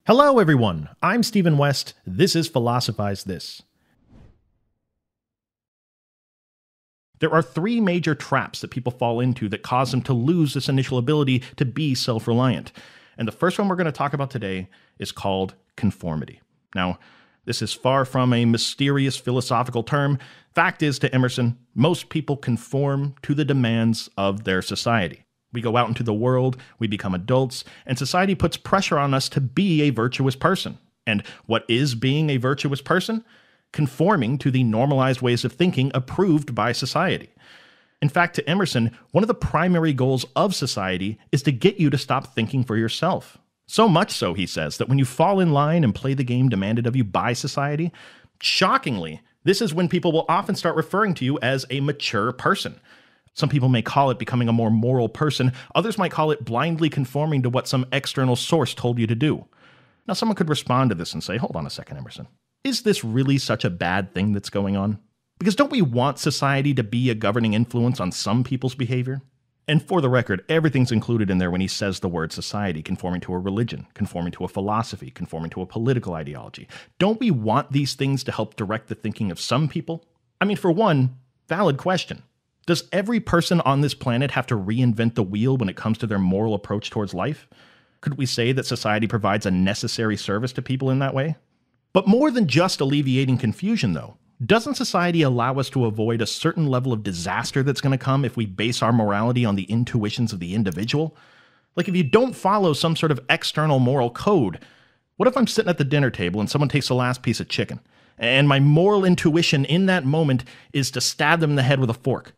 Hello everyone, I'm Stephen West, this is Philosophize This. There are three major traps that people fall into that cause them to lose this initial ability to be self-reliant. And the first one we're going to talk about today is called conformity. Now, this is far from a mysterious philosophical term. Fact is, to Emerson, most people conform to the demands of their society. We go out into the world, we become adults, and society puts pressure on us to be a virtuous person. And what is being a virtuous person? Conforming to the normalized ways of thinking approved by society. In fact, to Emerson, one of the primary goals of society is to get you to stop thinking for yourself. So much so, he says, that when you fall in line and play the game demanded of you by society, shockingly, this is when people will often start referring to you as a mature person. Some people may call it becoming a more moral person. Others might call it blindly conforming to what some external source told you to do. Now, someone could respond to this and say, hold on a second, Emerson. Is this really such a bad thing that's going on? Because don't we want society to be a governing influence on some people's behavior? And for the record, everything's included in there when he says the word society, conforming to a religion, conforming to a philosophy, conforming to a political ideology. Don't we want these things to help direct the thinking of some people? I mean, for one, valid question. Does every person on this planet have to reinvent the wheel when it comes to their moral approach towards life? Could we say that society provides a necessary service to people in that way? But more than just alleviating confusion, though, doesn't society allow us to avoid a certain level of disaster that's going to come if we base our morality on the intuitions of the individual? Like if you don't follow some sort of external moral code, what if I'm sitting at the dinner table and someone takes the last piece of chicken, and my moral intuition in that moment is to stab them in the head with a fork?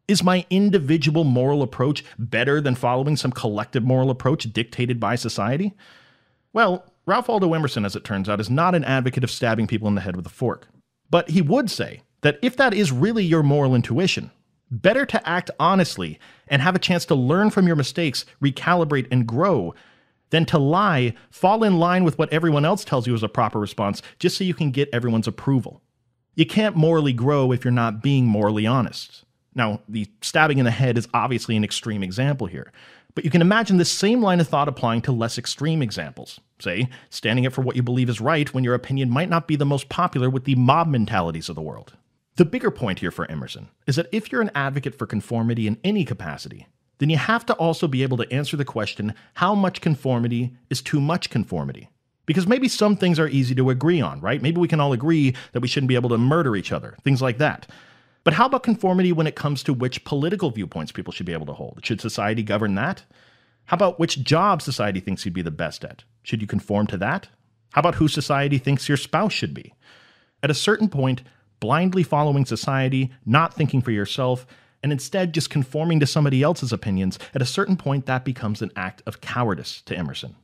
Is my individual moral approach better than following some collective moral approach dictated by society? Well, Waldo Emerson, as it turns out, is not an advocate of stabbing people in the head with a fork. But he would say that if that is really your moral intuition, better to act honestly and have a chance to learn from your mistakes, recalibrate, and grow, than to lie, fall in line with what everyone else tells you is a proper response, just so you can get everyone's approval. You can't morally grow if you're not being morally honest. Now, the stabbing in the head is obviously an extreme example here, but you can imagine this same line of thought applying to less extreme examples. Say, standing up for what you believe is right when your opinion might not be the most popular with the mob mentalities of the world. The bigger point here for Emerson is that if you're an advocate for conformity in any capacity, then you have to also be able to answer the question, how much conformity is too much conformity? Because maybe some things are easy to agree on, right? Maybe we can all agree that we shouldn't be able to murder each other, things like that. But how about conformity when it comes to which political viewpoints people should be able to hold? Should society govern that? How about which job society thinks you'd be the best at? Should you conform to that? How about who society thinks your spouse should be? At a certain point, blindly following society, not thinking for yourself, and instead just conforming to somebody else's opinions, at a certain point that becomes an act of cowardice to Emerson.